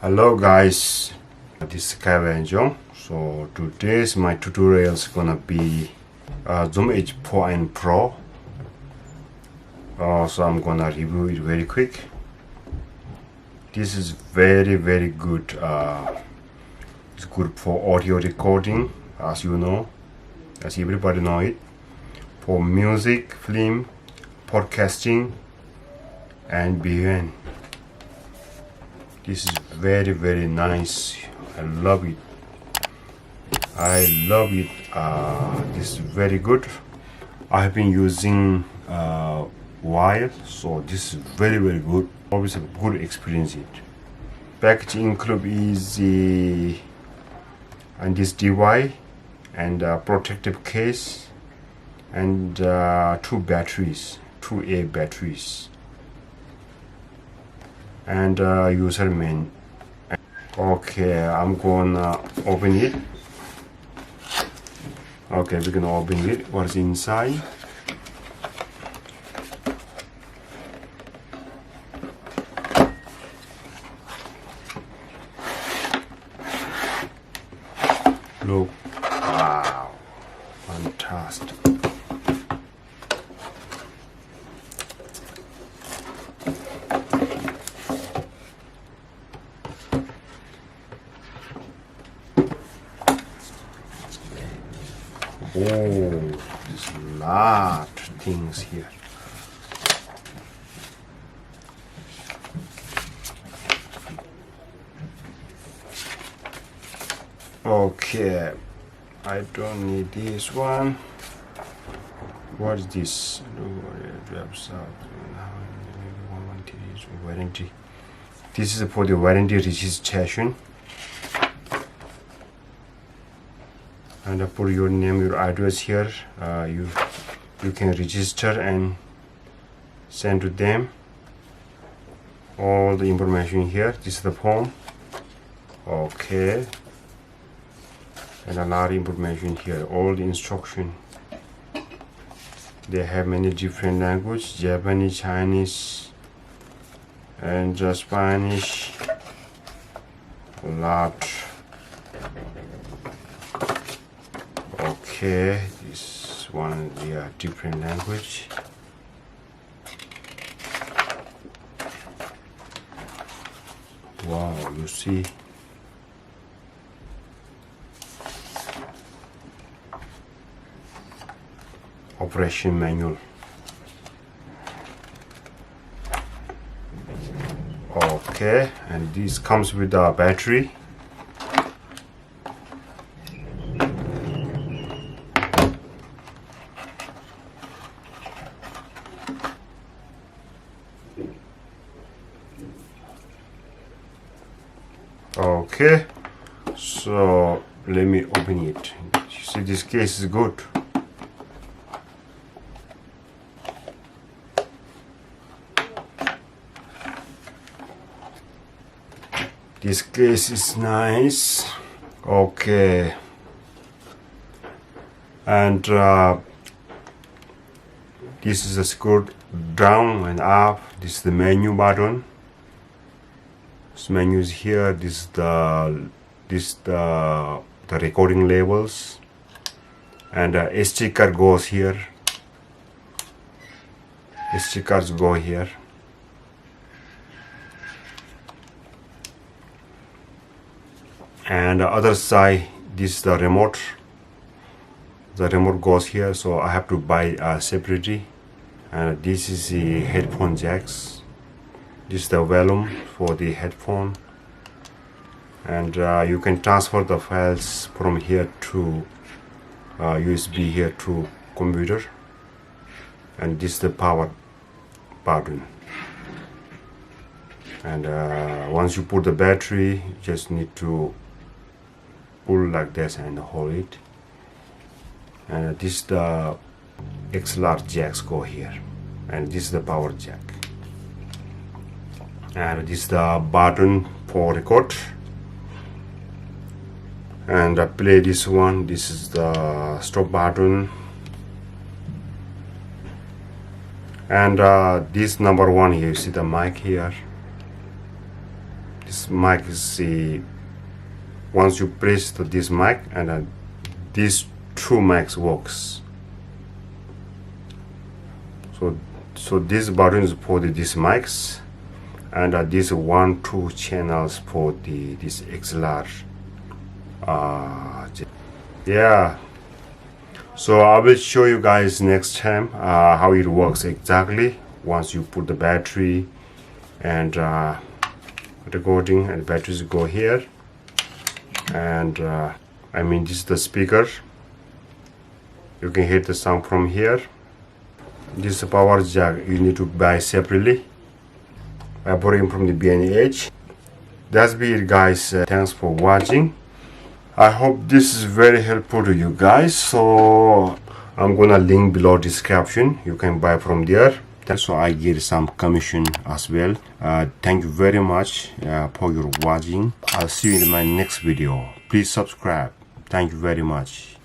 Hello guys, this is Kevin Jong. So today's my tutorial is gonna be Zoom H4n Pro. So I'm gonna review it very quick. This is very good. It's good for audio recording, as you know, as everybody know it, for music, film, podcasting, and beyond. This is very nice. I love it. This is very good. I have been using while, so this is very good. Always a good experience. It package include is and this device and protective case and two batteries, 2A batteries, and user manual. Okay, I'm gonna open it. Okay, we're gonna open it. What's inside? Look, wow, fantastic. Oh, there's a lot of things here. Okay, I don't need this one. What is this? Warranty. This is for the warranty registration. And put your name, your address here. You can register and send to them all the information here. This is the form. Okay, and a lot of information here. All the instruction. They have many different languages: Japanese, Chinese, and Spanish. A lot. Okay, this one, yeah, different language. Wow, you see. Operation manual. Okay, and this comes with a battery. Okay, so let me open it. You see, this case is good. This case is nice. Okay, and this is a screwed down and up. This is the menu button. This menu is here. This is the recording labels, and SD card goes here. SD cards go here. And the other side, this is the remote. The remote goes here, so I have to buy separately. And this is the headphone jacks. This is the volume for the headphone, and you can transfer the files from here to USB here to computer. And this is the power button. And once you put the battery, you just need to pull like this and hold it. And this is the XLR jacks go here, and this is the power jack. And this is the button for record, and play this one. This is the stop button, and this number one here, you see the mic here. This mic is once you press this mic, and these two mics works. So this button is for these mics, and these 1-2 channels for this XLR. Yeah, so I will show you guys next time how it works exactly once you put the battery and recording, and batteries go here, and I mean, this is the speaker. You can hear the sound from here. This is a power jack you need to buy separately. I bought it from the B&H. That's be it, guys. Thanks for watching. I hope this is very helpful to you guys. So I'm gonna link below description. You can buy from there. So I get some commission as well. Thank you very much for your watching. I'll see you in my next video. Please subscribe. Thank you very much.